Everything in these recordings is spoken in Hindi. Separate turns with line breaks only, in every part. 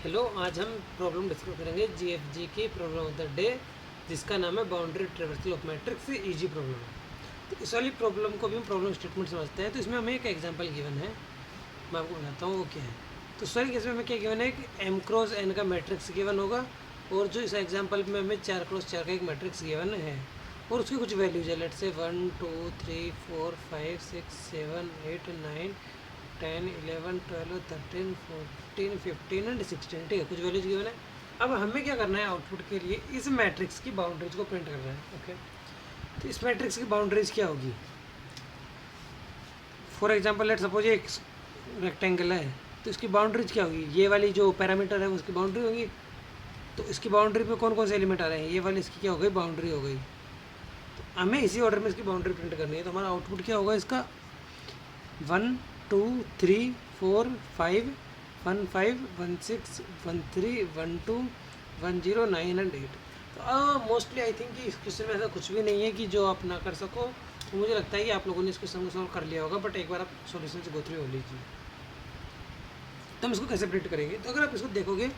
हेलो, आज हम प्रॉब्लम डिस्कस करेंगे जीएफजी की प्रॉब्लम ऑफ द डे, जिसका नाम है boundary traversal of matrix easy problem है। तो इस वाली प्रॉब्लम को भी हम प्रॉब्लम स्टेटमेंट समझते हैं। तो इसमें हमें एक एग्जांपल गिवन है, मैं आपको बताता हूँ वो क्या है। तो सॉरी केस में हमें क्या गिवन है कि एम क्रॉस एन का मैट्रिक्स गिवन होगा, और जो इस एग्जाम्पल में हमें 4x4 का एक मैट्रिक्स गिवन है और उसकी कुछ वैल्यूज है। लेट से 1 2 3 4 5 6 7 8 9 10 11 12 13 14 15 एंड 16। ठीक है, कुछ वैल्यूज गिवन है। अब हमें क्या करना है, आउटपुट के लिए इस मैट्रिक्स की बाउंड्रीज को प्रिंट करना है। ओके, तो इस मैट्रिक्स की बाउंड्रीज क्या होगी। फॉर एग्जांपल लेट सपोज एक रेक्टेंगल है, तो इसकी बाउंड्रीज क्या होगी। ये वाली जो पैरामीटर है उसकी बाउंड्री होगी। तो इसकी बाउंड्री पे कौन कौन से एलिमेंट आ रहे हैं, ये वाली इसकी क्या हो गई, बाउंड्री हो गई। तो हमें इसी ऑर्डर में इसकी बाउंड्री प्रिंट करनी है। तो हमारा आउटपुट क्या होगा इसका, 1 2 3 4 5 1 5 1 6 1 3 1 2 1 0 9 एंड 8। तो मोस्टली आई थिंक कि इस क्वेश्चन में ऐसा कुछ भी नहीं है कि जो आप ना कर सको। तो मुझे लगता है कि आप लोगों ने इस क्वेश्चन को सॉल्व कर लिया होगा, बट एक बार आप सॉल्यूशन से गो थ्रू हो लीजिए। तो हम इसको कैसे प्रिंट करेंगे, तो अगर आप इसको देखोगे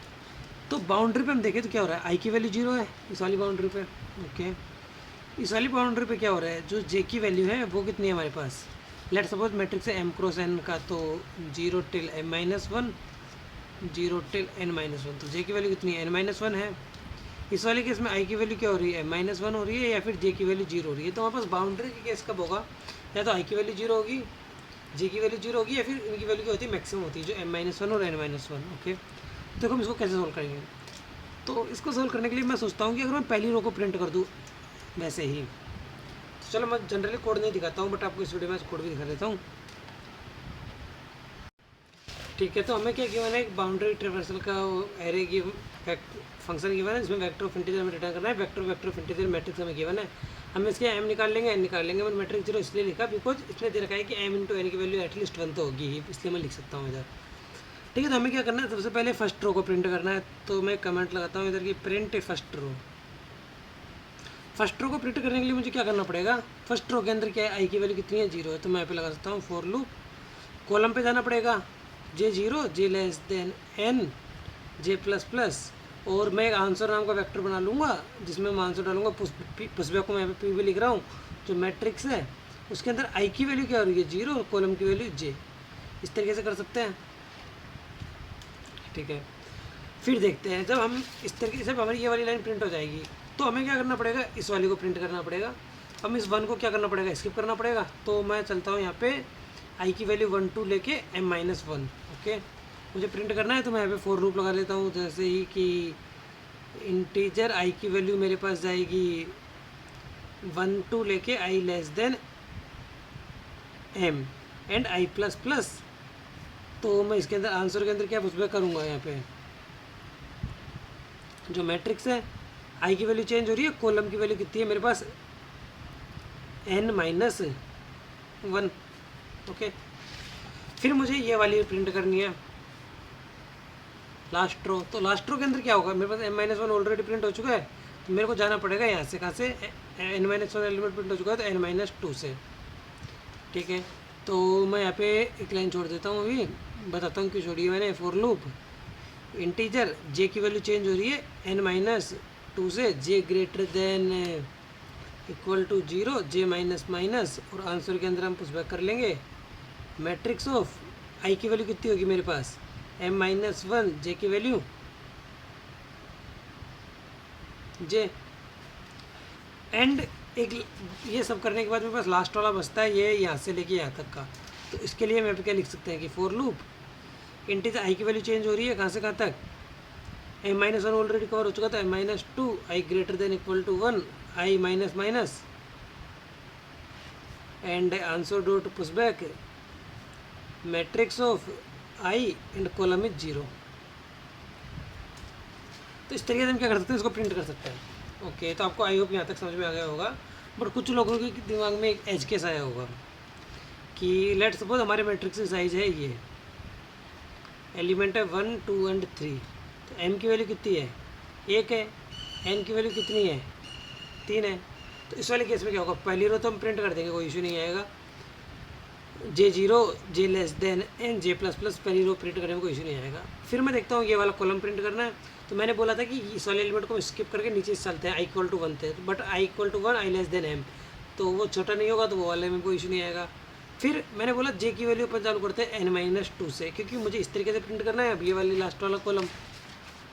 तो बाउंड्री पे हम देखें तो क्या हो रहा है, आई की वैल्यू 0 है इस वाली बाउंड्री पे। ओके, इस वाली बाउंड्री पे क्या हो रहा है, जो जे की वैल्यू है वो कितनी है हमारे पास। लेट सपोज मैट्रिक्स है एम क्रॉस एन का, तो 0 till m minus 1 0 till n minus 1। तो जे की वैल्यू कितनी है, n माइनस 1 है। इस वाले केस में आई की वैल्यू क्या हो रही है, m माइनस 1 हो रही है, या फिर जे की वैल्यू 0 हो रही है। तो हमारे पास बाउंड्री की केस कब होगा, या तो आई की वैल्यू 0 होगी, जे की वैल्यू 0 होगी, या फिर इनकी वैल्यू क्या होती है, मैक्सिमम होती है, जो m माइनस 1 और n माइनस 1। ओके, तो हम इसको कैसे सोल्व करेंगे। तो इसको सोल्व करने के लिए मैं सोचता हूँ कि अगर मैं पहली रो को प्रिंट कर दूँ वैसे ही, तो चलो मैं जनरली कोड नहीं दिखाता हूँ, बट आपको इस वीडियो में कोड भी दिखा देता हूँ। ठीक है, तो हमें क्या गिवन है, एक बाउंड्री ट्रेवर्सल का एरे की फंक्शन गिवन है, जिसमें वेक्टर ऑफ इंटीजर में रिटर्न करना है। वेक्टर ऑफ इंटीजर मैट्रिक्स हमें गिवन है। हम इसके एम निकाल लेंगे, एन निकाल लेंगे। मैंने मैट्रिक्स 0 इसलिए लिखा बिकॉज इसमें दे रखा है कि एम इंटू एन की वैल्यू एटलीस्ट 1 तो होगी ही, इसलिए मैं लिख सकता हूँ इधर। ठीक है, तो हमें क्या करना है, सबसे पहले फर्स्ट रो को प्रिंट करना है। तो मैं कमेंट लगाता हूँ इधर की print first row. First row को प्रिंट करने के लिए मुझे क्या करना पड़ेगा, फर्स्ट रो के अंदर क्या है, आई की वैल्यू कितनी है, 0 है। तो मैं यहाँ पे लगा सकता हूँ फॉर लूप। कॉलम पे जाना पड़ेगा, J 0 J less than N J plus plus, और मैं एक आंसर नाम का वेक्टर बना लूँगा, जिसमें मैं आंसर डालूंगा। पुशबैक को मैं यहाँ पे पी भी लिख रहा हूँ। जो मैट्रिक्स है उसके अंदर आई की वैल्यू क्या हो रही है, 0, और कॉलम की वैल्यू जे। इस तरीके से कर सकते हैं। ठीक है, फिर देखते हैं जब हम इस तरीके से हमारी ये वाली लाइन प्रिंट हो जाएगी, तो हमें क्या करना पड़ेगा, इस वाली को प्रिंट करना पड़ेगा। हम इस 1 को क्या करना पड़ेगा, स्किप करना पड़ेगा। तो मैं चलता हूँ यहाँ पे आई की वैल्यू 1 2 लेके m माइनस 1। ओके, मुझे प्रिंट करना है, तो मैं यहाँ पे फॉर लूप लगा लेता हूँ। जैसे ही कि इंटीजर आई की वैल्यू मेरे पास जाएगी 1 2 लेके I less than m and I plus plus. तो मैं इसके अंदर आंसर के अंदर क्या पुशबैक करूँगा, यहाँ पे जो मैट्रिक्स है आई की वैल्यू चेंज हो रही है, कॉलम की वैल्यू कितनी है मेरे पास, n माइनस 1। ओके, फिर मुझे ये वाली प्रिंट करनी है लास्ट रो। तो लास्ट रो के अंदर क्या होगा, मेरे पास m माइनस 1 ऑलरेडी प्रिंट हो चुका है। तो मेरे को जाना पड़ेगा यहाँ से, कहाँ से, n माइनस 1 एलिमेंट प्रिंट हो चुका है, तो n माइनस 2 से। ठीक है, तो मैं यहाँ पे एक लाइन छोड़ देता हूँ, अभी बताता हूँ क्यों छोड़ी है मैंने। फॉर लूप इंटीजर j की वैल्यू चेंज हो रही है n माइनस 2 से, j greater than equal to 0, j minus minus, और आंसर के अंदर हम पुशबैक कर लेंगे। मैट्रिक्स ऑफ आई की वैल्यू कितनी होगी मेरे पास, m माइनस 1, जे की वैल्यू j। एंड एक ये सब करने के बाद मेरे पास लास्ट वाला बचता है, ये यहाँ से लेके यहाँ तक का। तो इसके लिए मैं क्या लिख सकते हैं कि फॉर लूप इंटीजर आई की वैल्यू चेंज हो रही है कहाँ से कहाँ तक, m माइनस 1 ऑलरेडी कवर हो चुका था, m minus 2, i greater than equal to 1, i minus minus, and answer dot push back matrix of i and column is 0। तो इस तरीके से हम क्या कर सकते हैं, इसको प्रिंट कर सकते हैं। ओके, तो आपको आई होप यहाँ तक समझ में आ गया होगा। बट कुछ लोगों के दिमाग में एक एज केस आया होगा कि लेट सपोज हमारे मैट्रिक्स की साइज है, ये एलिमेंट है 1 2 एंड 3। तो m की वैल्यू कितनी है, 1 है, n की वैल्यू कितनी है, 3 है। तो इस वाले केस में क्या होगा, पहली रो तो हम प्रिंट कर देंगे, कोई इशू नहीं आएगा। J0 J less than n J plus plus पहली रो प्रिंट करने में कोई इशू नहीं आएगा। फिर मैं देखता हूँ ये वाला कॉलम प्रिंट करना है, तो मैंने बोला था कि इस वाले एलिमेंट को स्किप करके नीचे चलते हैं, आई इक्वल टू 1 थे, but i equal to 1 i less than m, तो वो छोटा नहीं होगा, तो वो वाले में कोई इशू नहीं आएगा। फिर मैंने बोला जे की वैल्यू अपन चालू करते हैं n-2 से, क्योंकि मुझे इस तरीके से प्रिंट करना है अब ये वाली लास्ट वाला कॉलम।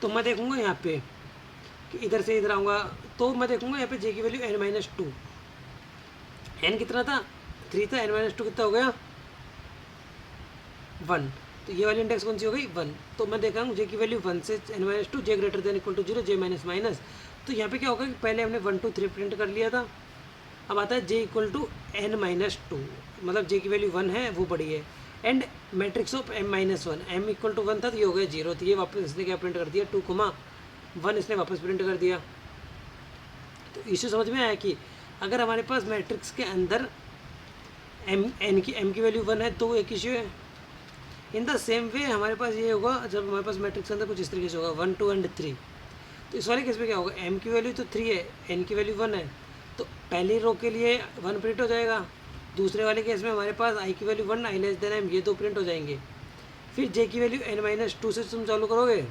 तो मैं देखूंगा यहाँ पे कि इधर से इधर आऊँगा, तो मैं देखूंगा यहाँ पे जे की वैल्यू n-2, n कितना था 3 था, n-2 कितना हो गया 1, तो ये वाली इंडेक्स कौन सी हो गई 1। तो मैं देखा हूँ जे की वैल्यू 1 से n-2 j greater than equal to 0 j minus minus. तो यहाँ पे क्या होगा कि पहले हमने 1 2 3 प्रिंट कर लिया था, अब आता है जे इक्वल टू n-2, मतलब जे की वैल्यू 1 है वो बड़ी है, and matrix of m-1, m equal to 1 था तो ये हो गया 0, तो ये वापस इसने क्या प्रिंट कर दिया 2,1 इसने वापस प्रिंट कर दिया। तो इशू समझ में आया कि अगर हमारे पास मैट्रिक्स के अंदर m की वैल्यू 1 है तो एक इशू है। इन द सेम वे हमारे पास ये होगा जब हमारे पास मैट्रिक्स के अंदर कुछ इस तरीके से होगा 1 2 एंड 3, तो इस वाले केस में क्या होगा m की वैल्यू तो 3 है, n की वैल्यू 1 है, तो पहली रो के लिए 1 प्रिंट हो जाएगा, दूसरे वाले केस में हमारे पास i की value 1 i less than m, ये 2 प्रिंट हो जाएंगे। फिर j की वैल्यू n-2 से तुम चालू करोगे,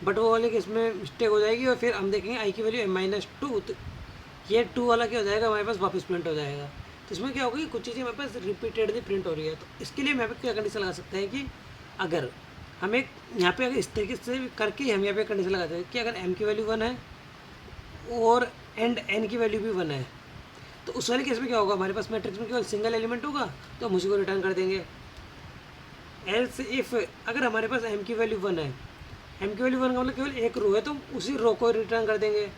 बट वो वाले केस में मिस्टेक हो जाएगी, और फिर हम देखेंगे i की वैल्यू m-2, तो ये 2 वाला क्या हो जाएगा हमारे पास वापस प्रिंट हो जाएगा। तो इसमें क्या होगा कि कुछ चीज़ें हमारे पास रिपीटेडली प्रिंट हो रही है, तो इसके लिए हम यहाँ पे क्या कंडीशन लगा सकते हैं कि अगर हमें यहाँ पे अगर इस तरीके से करके हम यहाँ पे कंडीशन लगाते हैं कि अगर m की वैल्यू 1 है और एंड n की वैल्यू भी 1 है, तो उस वाले केस में क्या होगा हमारे पास मैट्रिक्स में केवल सिंगल एलिमेंट होगा, तो हम उसी को रिटर्न कर देंगे। एल्स इफ अगर हमारे पास m की वैल्यू 1 है, m की वैल्यू 1 का मतलब केवल एक रो है, तो उसी रो को रिटर्न कर देंगे,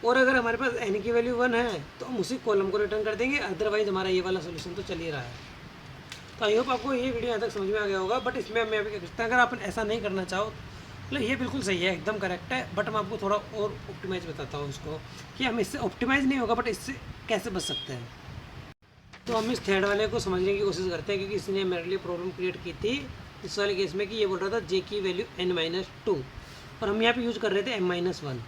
और अगर हमारे पास n की वैल्यू 1 है तो हम उसी कॉलम को रिटर्न कर देंगे, अदरवाइज हमारा ये वाला सोल्यूशन तो चल ही रहा है। तो आई होप आपको ये वीडियो यहाँ तक समझ में आ गया होगा, बट इसमें मैं अभी क्या करता हूँ, अगर आप ऐसा नहीं करना चाहो मतलब ये बिल्कुल सही है, एकदम करेक्ट है, बट मैं आपको थोड़ा और ऑप्टिमाइज बताता हूँ इसको कि हम इससे ऑप्टिमाइज नहीं होगा बट इससे कैसे बच सकते हैं। तो हम इस थर्ड वाले को समझने की कोशिश करते हैं, क्योंकि इसने मेरे लिए प्रॉब्लम क्रिएट की थी इस वाले केस में कि ये बोल रहा था जे की वैल्यू n-2, और हम यहाँ पे यूज़ कर रहे थे m-1,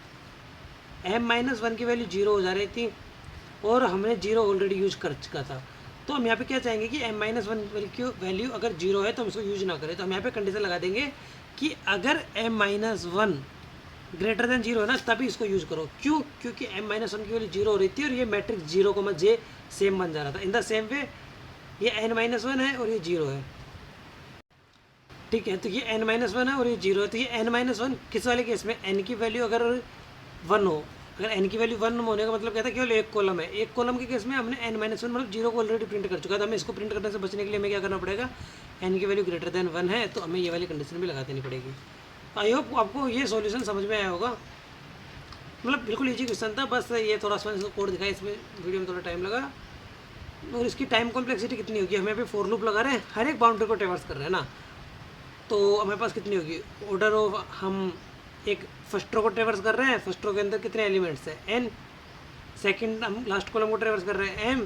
m-1 की वैल्यू 0 हो जा रही थी और हमने 0 ऑलरेडी यूज़ कर चुका था। तो हम यहाँ पे क्या चाहेंगे कि m-1 की वैल्यू अगर 0 है तो हम इसको यूज ना करें, तो हम यहाँ पे कंडीशन लगा देंगे कि अगर m-1 ग्रेटर देन 0 है ना तभी इसको यूज़ करो। क्यों? क्योंकि m-1 की वैल्यू 0 हो रही थी और ये मैट्रिक्स 0,j सेम बन जा रहा था। इन द सेम वे ये n-1 है और ये 0 है, ठीक है, तो ये n-1 है और ये 0 है, तो ये n-1 किस वाले केस में n की वैल्यू अगर 1 हो, अगर n की वैल्यू 1 होने का मतलब क्या था, केवल एक कॉलम है, एक कॉलम के केस में हमने n-1 मतलब 0 को ऑलरेडी प्रिंट कर चुका है, तो हमें इसको प्रिंट करने से बचने के लिए हमें क्या करना पड़ेगा, n की वैल्यू ग्रेटर देन 1 है तो हमें ये वाली कंडीशन भी लगा देनी पड़ेगी। आई होप आपको ये सॉल्यूशन समझ में आया होगा, मतलब बिल्कुल ईजी क्वेश्चन था, बस ये थोड़ा सा इसको कोड दिखाया, इसमें वीडियो में थोड़ा टाइम लगा, और इसकी टाइम कॉम्प्लेक्सिटी कितनी होगी, हमें अभी फॉर लूप लगा रहे हैं, हर एक बाउंड्री को ट्रेवर्स कर रहे हैं ना, तो हमारे पास कितनी होगी ऑर्डर ऑफ, हम एक फर्स्ट रो को ट्रेवर्स कर रहे हैं, फर्स्ट रो के अंदर कितने एलिमेंट्स हैं n, सेकंड हम लास्ट कॉलम को ट्रेवर्स कर रहे हैं m,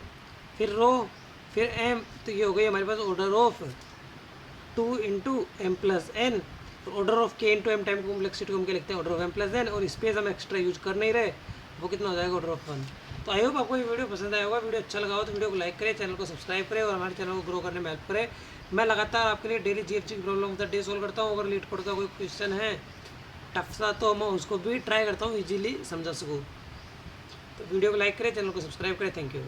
फिर रो फिर m, तो ये हो गई हमारे पास order of 2 into M plus N, order of k into M time complexity को हम क्या लिखते हैं order of m plus N, और स्पेस हम एक्स्ट्रा यूज कर नहीं रहे, वो कितना हो जाएगा ऑर्डर ऑफ 1। तो आई होप आपको ये वीडियो पसंद आया होगा, वीडियो अच्छा लगा हो तो वीडियो को लाइक करें, चैनल को सब्सक्राइब करें और हमारे चैनल को ग्रो करने में हेल्प करें। मैं लगातार आपके लिए डेली जीएफसी की problem of the day solve करता हूँ, अगर लीड कोड का कोई क्वेश्चन है टफ सा तो मैं उसको भी ट्राई करता हूँ इजीली समझा सकूँ। तो वीडियो को लाइक करें, चैनल को सब्सक्राइब करें, थैंक यू।